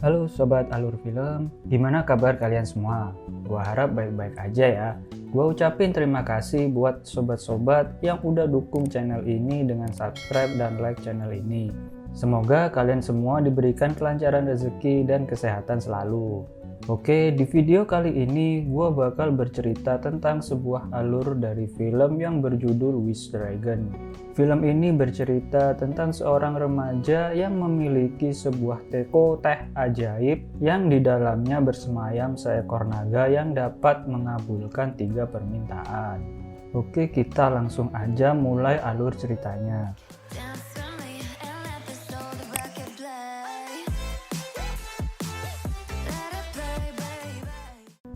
Halo Sobat Alur Film, gimana kabar kalian semua? Gua harap baik-baik aja ya. Gua ucapin terima kasih buat sobat-sobat yang udah dukung channel ini dengan subscribe dan like channel ini. Semoga kalian semua diberikan kelancaran rezeki dan kesehatan selalu. Oke, di video kali ini gua bakal bercerita tentang sebuah alur dari film yang berjudul Wish Dragon. Film ini bercerita tentang seorang remaja yang memiliki sebuah teko teh ajaib yang di dalamnya bersemayam seekor naga yang dapat mengabulkan 3 permintaan. Oke, kita langsung aja mulai alur ceritanya.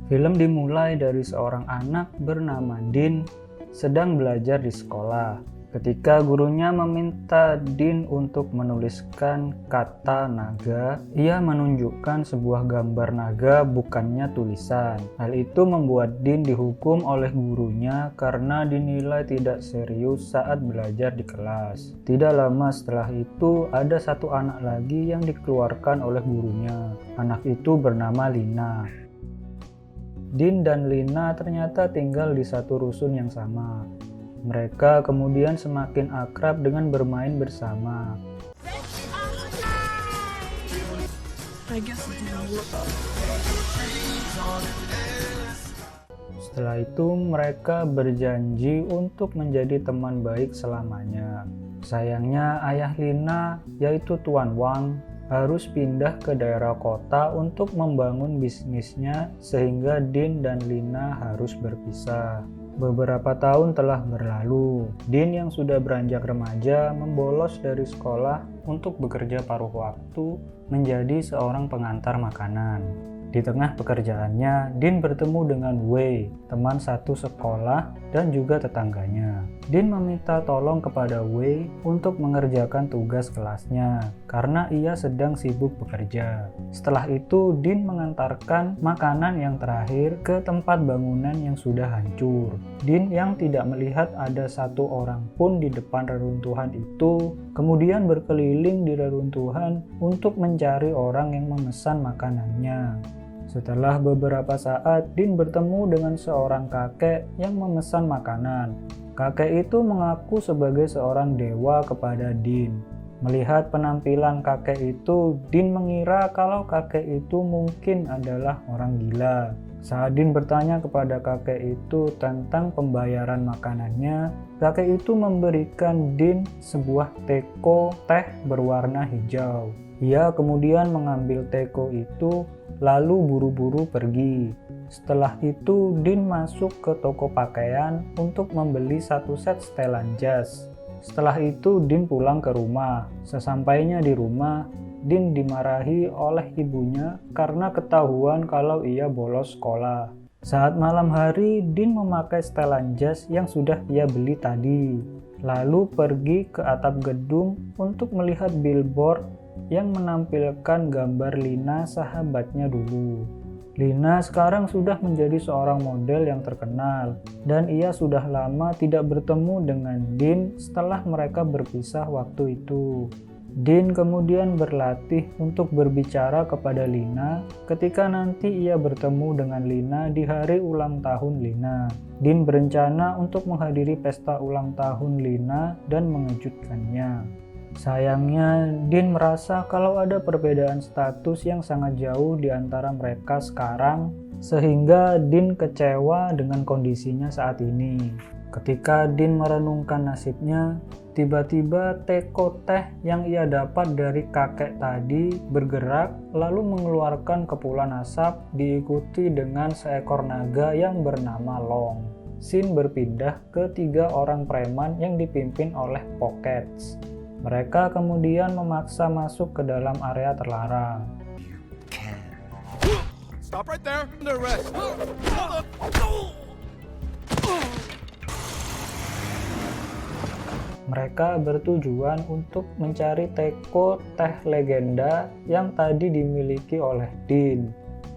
Film dimulai dari seorang anak bernama Din sedang belajar di sekolah. Ketika gurunya meminta Din untuk menuliskan kata naga, ia menunjukkan sebuah gambar naga bukannya tulisan. Hal itu membuat Din dihukum oleh gurunya karena dinilai tidak serius saat belajar di kelas. Tidak lama setelah itu, ada satu anak lagi yang dikeluarkan oleh gurunya. Anak itu bernama Lina. Din dan Lina ternyata tinggal di satu rusun yang sama. Mereka kemudian semakin akrab dengan bermain bersama. Setelah itu mereka berjanji untuk menjadi teman baik selamanya. Sayangnya ayah Lina, yaitu Tuan Wang, harus pindah ke daerah kota untuk membangun bisnisnya sehingga Din dan Lina harus berpisah. Beberapa tahun telah berlalu. Din yang sudah beranjak remaja membolos dari sekolah untuk bekerja paruh waktu menjadi seorang pengantar makanan. Di tengah pekerjaannya, Din bertemu dengan Wei, teman satu sekolah dan juga tetangganya. Din meminta tolong kepada Wei untuk mengerjakan tugas kelasnya karena ia sedang sibuk bekerja. Setelah itu, Din mengantarkan makanan yang terakhir ke tempat bangunan yang sudah hancur. Din yang tidak melihat ada satu orang pun di depan reruntuhan itu, kemudian berkeliling di reruntuhan untuk mencari orang yang memesan makanannya. Setelah beberapa saat, Din bertemu dengan seorang kakek yang memesan makanan. Kakek itu mengaku sebagai seorang dewa kepada Din. Melihat penampilan kakek itu, Din mengira kalau kakek itu mungkin adalah orang gila. Saat Din bertanya kepada kakek itu tentang pembayaran makanannya, kakek itu memberikan Din sebuah teko teh berwarna hijau. Ia kemudian mengambil teko itu lalu buru-buru pergi. Setelah itu, Din masuk ke toko pakaian untuk membeli satu set setelan jas. Setelah itu, Din pulang ke rumah. Sesampainya di rumah, Din dimarahi oleh ibunya karena ketahuan kalau ia bolos sekolah. Saat malam hari, Din memakai setelan jas yang sudah ia beli tadi, lalu pergi ke atap gedung untuk melihat billboard yang menampilkan gambar Lina, sahabatnya dulu. Lina sekarang sudah menjadi seorang model yang terkenal, dan ia sudah lama tidak bertemu dengan Din setelah mereka berpisah waktu itu. Din kemudian berlatih untuk berbicara kepada Lina ketika nanti ia bertemu dengan Lina di hari ulang tahun Lina. Din berencana untuk menghadiri pesta ulang tahun Lina dan mengejutkannya. Sayangnya, Din merasa kalau ada perbedaan status yang sangat jauh di antara mereka sekarang, sehingga Din kecewa dengan kondisinya saat ini. Ketika Din merenungkan nasibnya, tiba-tiba teko teh yang ia dapat dari kakek tadi bergerak lalu mengeluarkan kepulan asap diikuti dengan seekor naga yang bernama Long. Scene berpindah ke 3 orang preman yang dipimpin oleh Pockets. Mereka kemudian memaksa masuk ke dalam area terlarang. Stop right there. Under arrest. Mereka bertujuan untuk mencari teko teh legenda yang tadi dimiliki oleh Din.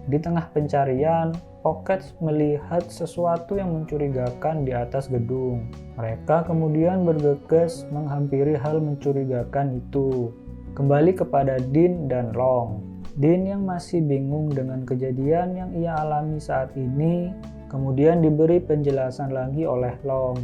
Di tengah pencarian, Pockets melihat sesuatu yang mencurigakan di atas gedung. Mereka kemudian bergegas menghampiri hal mencurigakan itu. Kembali kepada Din dan Long. Din yang masih bingung dengan kejadian yang ia alami saat ini, kemudian diberi penjelasan lagi oleh Long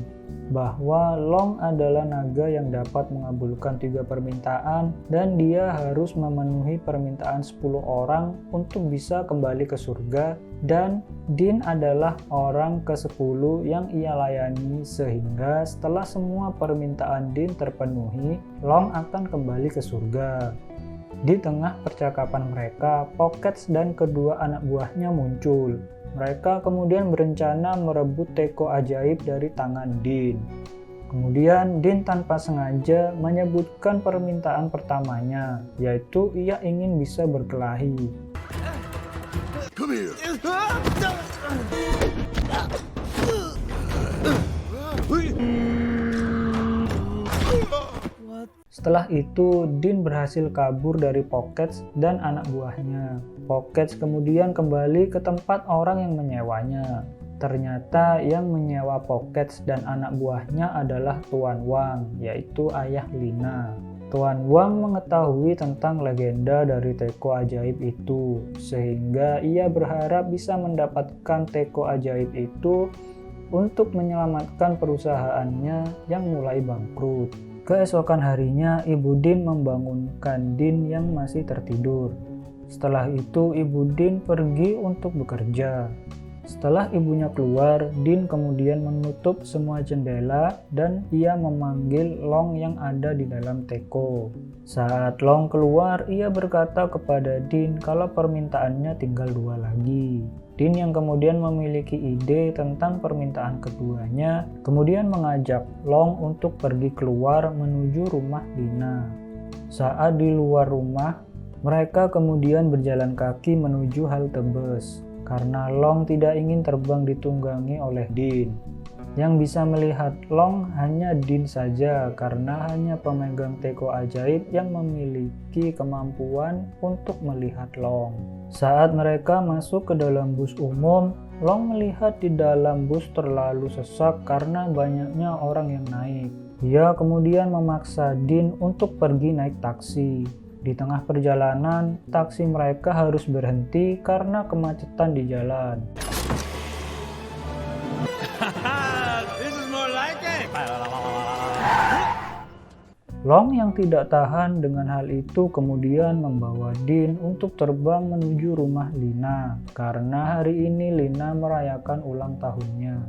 bahwa Long adalah naga yang dapat mengabulkan 3 permintaan dan dia harus memenuhi permintaan 10 orang untuk bisa kembali ke surga, dan Din adalah orang ke-10 yang ia layani, sehingga setelah semua permintaan Din terpenuhi, Long akan kembali ke surga. Di tengah percakapan mereka, Pockets dan kedua anak buahnya muncul. Mereka kemudian berencana merebut teko ajaib dari tangan Din. Kemudian Din tanpa sengaja menyebutkan permintaan pertamanya, yaitu ia ingin bisa berkelahi. Come here. Setelah itu, Din berhasil kabur dari Pockets dan anak buahnya. Pockets kemudian kembali ke tempat orang yang menyewanya. Ternyata yang menyewa Pockets dan anak buahnya adalah Tuan Wang, yaitu ayah Lina. Tuan Wang mengetahui tentang legenda dari teko ajaib itu, sehingga ia berharap bisa mendapatkan teko ajaib itu untuk menyelamatkan perusahaannya yang mulai bangkrut. Keesokan harinya, Ibu Din membangunkan Din yang masih tertidur. Setelah itu, Ibu Din pergi untuk bekerja. Setelah ibunya keluar, Din kemudian menutup semua jendela dan ia memanggil Long yang ada di dalam teko. Saat Long keluar, ia berkata kepada Din kalau permintaannya tinggal 2 lagi. Din yang kemudian memiliki ide tentang permintaan keduanya, kemudian mengajak Long untuk pergi keluar menuju rumah Lina. Saat di luar rumah, mereka kemudian berjalan kaki menuju halte bus, karena Long tidak ingin terbang ditunggangi oleh Din. Yang bisa melihat Long hanya Din saja, karena hanya pemegang teko ajaib yang memiliki kemampuan untuk melihat Long. Saat mereka masuk ke dalam bus umum, Long melihat di dalam bus terlalu sesak karena banyaknya orang yang naik. Dia kemudian memaksa Din untuk pergi naik taksi. Di tengah perjalanan, taksi mereka harus berhenti karena kemacetan di jalan. This is more like it. Long yang tidak tahan dengan hal itu kemudian membawa Din untuk terbang menuju rumah Lina, karena hari ini Lina merayakan ulang tahunnya.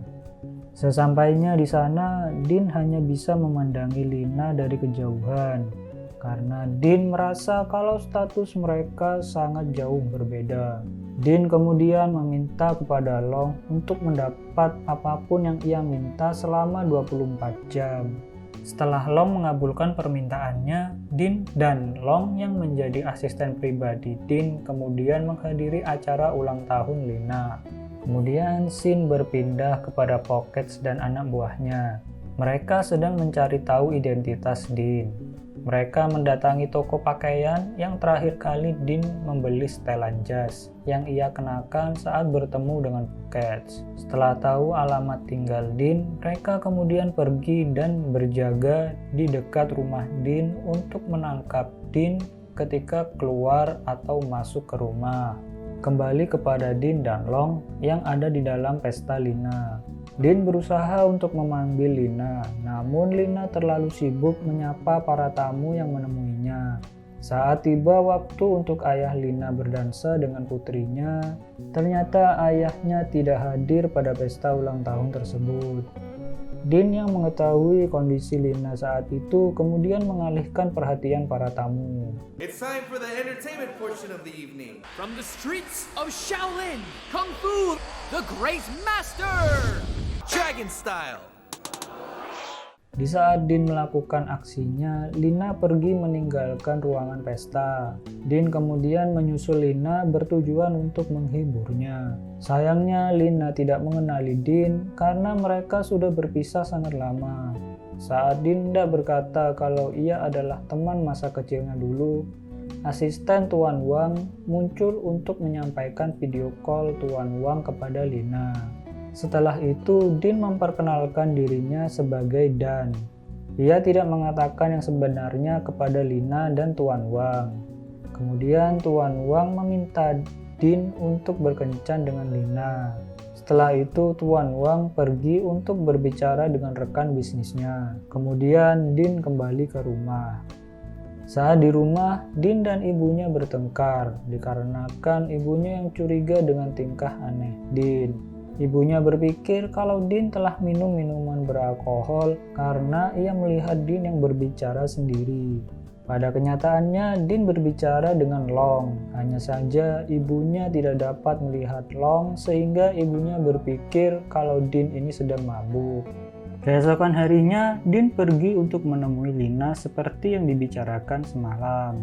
Sesampainya di sana, Din hanya bisa memandangi Lina dari kejauhan, karena Din merasa kalau status mereka sangat jauh berbeda. Din kemudian meminta kepada Long untuk mendapat apapun yang ia minta selama 24 jam. Setelah Long mengabulkan permintaannya, Din dan Long yang menjadi asisten pribadi Din kemudian menghadiri acara ulang tahun Lina. Kemudian scene berpindah kepada Pockets dan anak buahnya. Mereka sedang mencari tahu identitas Din. Mereka mendatangi toko pakaian yang terakhir kali Din membeli setelan jas yang ia kenakan saat bertemu dengan Pockets. Setelah tahu alamat tinggal Din, mereka kemudian pergi dan berjaga di dekat rumah Din untuk menangkap Din ketika keluar atau masuk ke rumah. Kembali kepada Din dan Long yang ada di dalam pesta Lina. Din berusaha untuk memanggil Lina, namun Lina terlalu sibuk menyapa para tamu yang menemuinya. Saat tiba waktu untuk ayah Lina berdansa dengan putrinya, ternyata ayahnya tidak hadir pada pesta ulang tahun tersebut. Din yang mengetahui kondisi Lina saat itu kemudian mengalihkan perhatian para tamu. It's time for the entertainment portion of the evening. From the streets of Shaolin, Kung Fu, the great master! Dragon Style. Di saat Din melakukan aksinya, Lina pergi meninggalkan ruangan pesta. Din kemudian menyusul Lina bertujuan untuk menghiburnya. Sayangnya Lina tidak mengenali Din karena mereka sudah berpisah sangat lama. Saat Din hendak berkata kalau ia adalah teman masa kecilnya dulu, asisten Tuan Wang muncul untuk menyampaikan video call Tuan Wang kepada Lina. Setelah itu, Din memperkenalkan dirinya sebagai Dan. Ia tidak mengatakan yang sebenarnya kepada Lina dan Tuan Wang. Kemudian Tuan Wang meminta Din untuk berkencan dengan Lina. Setelah itu Tuan Wang pergi untuk berbicara dengan rekan bisnisnya. Kemudian Din kembali ke rumah. Saat di rumah, Din dan ibunya bertengkar dikarenakan ibunya yang curiga dengan tingkah aneh Din. Ibunya berpikir kalau Din telah minum minuman beralkohol karena ia melihat Din yang berbicara sendiri. Pada kenyataannya, Din berbicara dengan Long. Hanya saja ibunya tidak dapat melihat Long sehingga ibunya berpikir kalau Din ini sedang mabuk. Keesokan harinya, Din pergi untuk menemui Lina seperti yang dibicarakan semalam.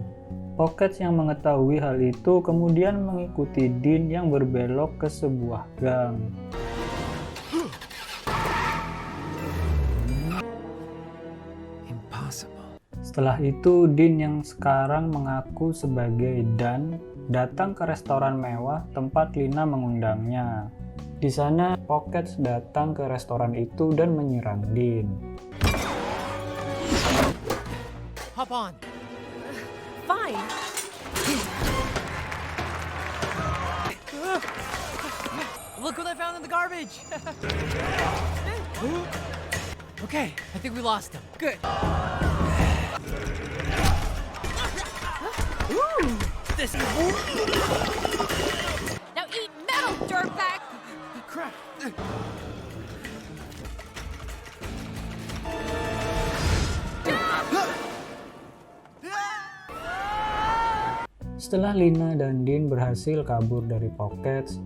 Pockets yang mengetahui hal itu kemudian mengikuti Din yang berbelok ke sebuah gang. Setelah itu, Din yang sekarang mengaku sebagai Dan datang ke restoran mewah tempat Lina mengundangnya. Di sana, Pockets datang ke restoran itu dan menyerang Din. Hop on. Fine. Look what I found in the garbage. Okay, I think we lost him. Good. This Now eat metal, dirtbag! crap. Setelah Lina dan Din berhasil kabur dari Pockets,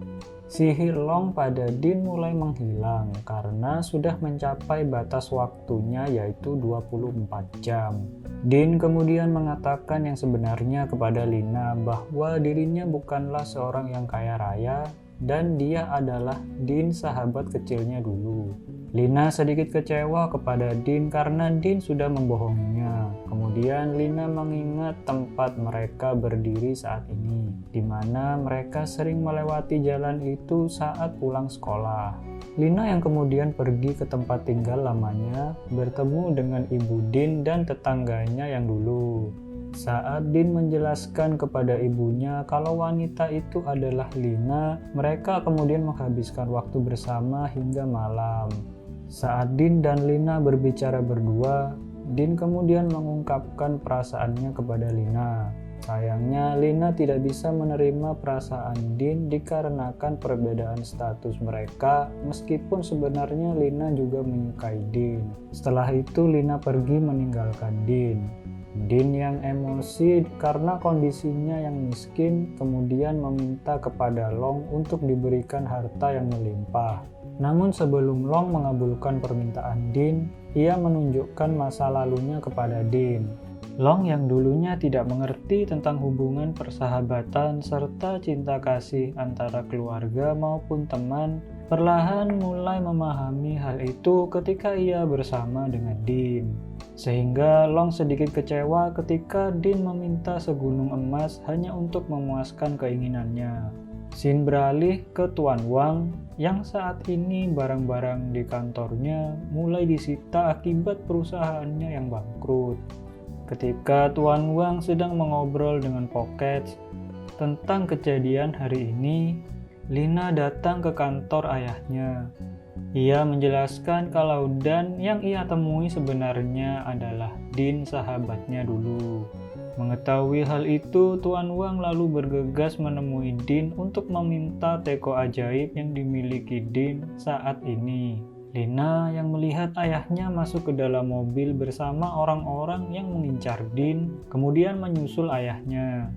sihir Long pada Din mulai menghilang karena sudah mencapai batas waktunya yaitu 24 jam. Din kemudian mengatakan yang sebenarnya kepada Lina bahwa dirinya bukanlah seorang yang kaya raya dan dia adalah Din sahabat kecilnya dulu. Lina sedikit kecewa kepada Din karena Din sudah membohonginya. Kemudian Lina mengingat tempat mereka berdiri saat ini, di mana mereka sering melewati jalan itu saat pulang sekolah. Lina yang kemudian pergi ke tempat tinggal lamanya, bertemu dengan ibu Din dan tetangganya yang dulu. Saat Din menjelaskan kepada ibunya kalau wanita itu adalah Lina, mereka kemudian menghabiskan waktu bersama hingga malam. Saat Din dan Lina berbicara berdua, Din kemudian mengungkapkan perasaannya kepada Lina. Sayangnya, Lina tidak bisa menerima perasaan Din dikarenakan perbedaan status mereka, meskipun sebenarnya Lina juga menyukai Din. Setelah itu, Lina pergi meninggalkan Din. Din yang emosi karena kondisinya yang miskin kemudian meminta kepada Long untuk diberikan harta yang melimpah. Namun sebelum Long mengabulkan permintaan Din, ia menunjukkan masa lalunya kepada Din. Long yang dulunya tidak mengerti tentang hubungan persahabatan serta cinta kasih antara keluarga maupun teman, perlahan mulai memahami hal itu ketika ia bersama dengan Din. Sehingga Long sedikit kecewa ketika Din meminta segunung emas hanya untuk memuaskan keinginannya. Scene beralih ke Tuan Wang yang saat ini barang-barang di kantornya mulai disita akibat perusahaannya yang bangkrut. Ketika Tuan Wang sedang mengobrol dengan Pockets tentang kejadian hari ini, Lina datang ke kantor ayahnya. Ia menjelaskan kalau Dan yang ia temui sebenarnya adalah Din sahabatnya dulu. Mengetahui hal itu, Tuan Wang lalu bergegas menemui Din untuk meminta teko ajaib yang dimiliki Din saat ini. Lina yang melihat ayahnya masuk ke dalam mobil bersama orang-orang yang mengincar Din, kemudian menyusul ayahnya.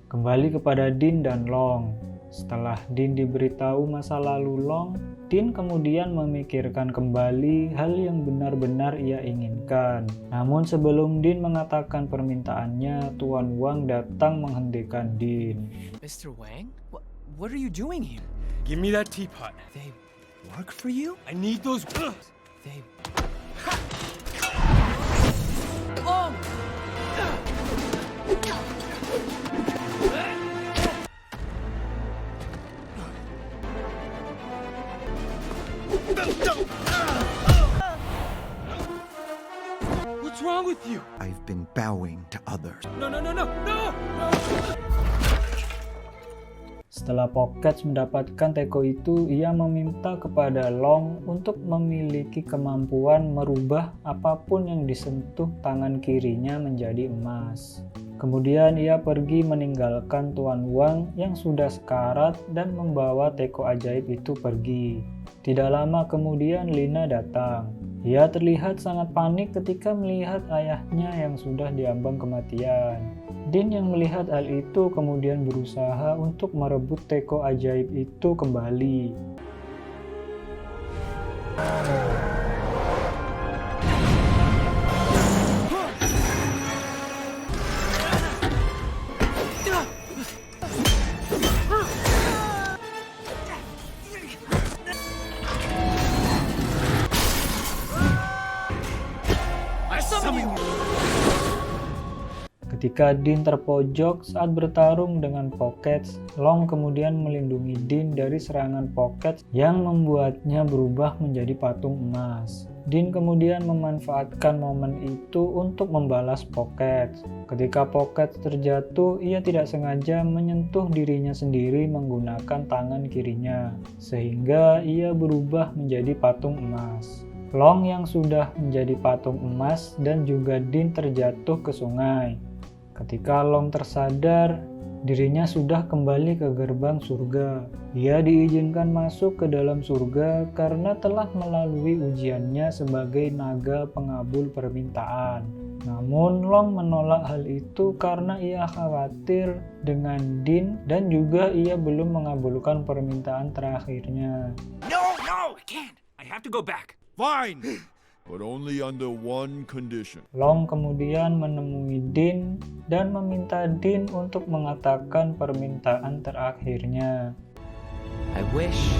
Kembali kepada Din dan Long. Setelah Din diberitahu masa lalu Long, Din kemudian memikirkan kembali hal yang benar-benar ia inginkan. Namun sebelum Din mengatakan permintaannya, Tuan Wang datang menghentikan Din. Mr. Wang? What are you doing here? Give me that teapot. They work for you? I need those. They... Oh! What's What's wrong with you? I've been bowing to others. No, no, no, no, no! Setelah Pockets mendapatkan teko itu, ia meminta kepada Long untuk memiliki kemampuan merubah apapun yang disentuh tangan kirinya menjadi emas. Kemudian ia pergi meninggalkan Tuan Wang yang sudah sekarat dan membawa teko ajaib itu pergi. Tidak lama kemudian Lina datang. Ia terlihat sangat panik ketika melihat ayahnya yang sudah diambang kematian. Din yang melihat hal itu kemudian berusaha untuk merebut teko ajaib itu kembali. Ketika Din terpojok saat bertarung dengan Pockets, Long kemudian melindungi Din dari serangan Pockets yang membuatnya berubah menjadi patung emas. Din kemudian memanfaatkan momen itu untuk membalas Pockets. Ketika Pockets terjatuh, ia tidak sengaja menyentuh dirinya sendiri menggunakan tangan kirinya, sehingga ia berubah menjadi patung emas. Long yang sudah menjadi patung emas dan juga Din terjatuh ke sungai. Ketika Long tersadar, dirinya sudah kembali ke gerbang surga. Ia diizinkan masuk ke dalam surga karena telah melalui ujiannya sebagai naga pengabul permintaan. Namun Long menolak hal itu karena ia khawatir dengan Din dan juga ia belum mengabulkan permintaan terakhirnya. No, no, I can't. I have to go back. Fine, but only under one condition. Long kemudian menemui Din dan meminta Din untuk mengatakan permintaan terakhirnya. I wish.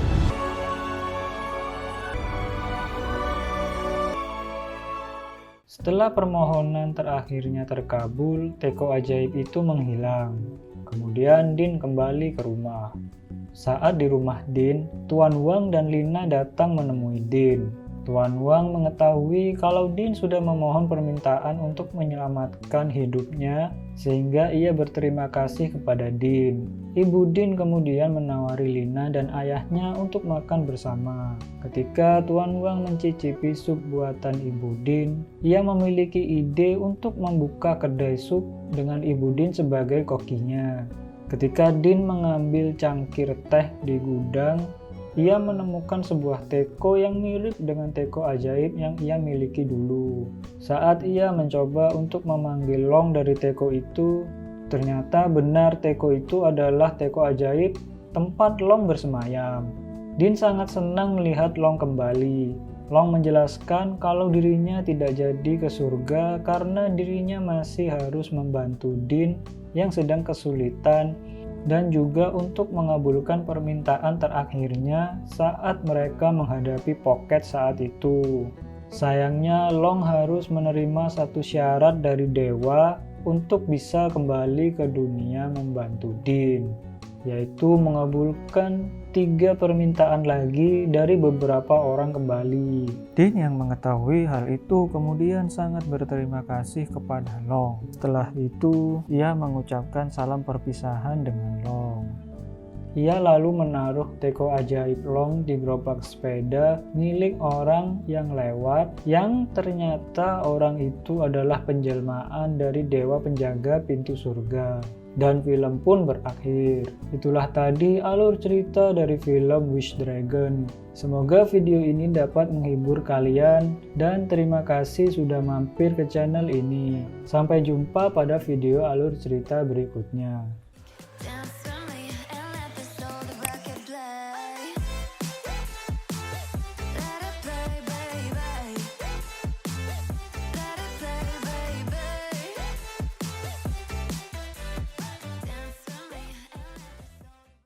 Setelah permohonan terakhirnya terkabul, teko ajaib itu menghilang. Kemudian Din kembali ke rumah. Saat di rumah Din, Tuan Wang dan Lina datang menemui Din. Tuan Wang mengetahui kalau Din sudah memohon permintaan untuk menyelamatkan hidupnya, sehingga ia berterima kasih kepada Din. Ibu Din kemudian menawari Lina dan ayahnya untuk makan bersama. Ketika Tuan Wang mencicipi sup buatan Ibu Din, ia memiliki ide untuk membuka kedai sup dengan Ibu Din sebagai kokinya. Ketika Din mengambil cangkir teh di gudang, ia menemukan sebuah teko yang mirip dengan teko ajaib yang ia miliki dulu. Saat ia mencoba untuk memanggil Long dari teko itu, ternyata benar teko itu adalah teko ajaib tempat Long bersemayam. Din sangat senang melihat Long kembali. Long menjelaskan kalau dirinya tidak jadi ke surga karena dirinya masih harus membantu Din yang sedang kesulitan dan juga untuk mengabulkan permintaan terakhirnya saat mereka menghadapi Pocket saat itu. Sayangnya Long harus menerima satu syarat dari dewa untuk bisa kembali ke dunia membantu Din, yaitu mengabulkan 3 permintaan lagi dari beberapa orang kembali. Din yang mengetahui hal itu kemudian sangat berterima kasih kepada Long. Setelah itu, ia mengucapkan salam perpisahan dengan Long. Ia lalu menaruh teko ajaib Long di gerobak sepeda milik orang yang lewat, yang ternyata orang itu adalah penjelmaan dari dewa penjaga pintu surga. Dan film pun berakhir. Itulah tadi alur cerita dari film Wish Dragon. Semoga video ini dapat menghibur kalian dan terima kasih sudah mampir ke channel ini. Sampai jumpa pada video alur cerita berikutnya.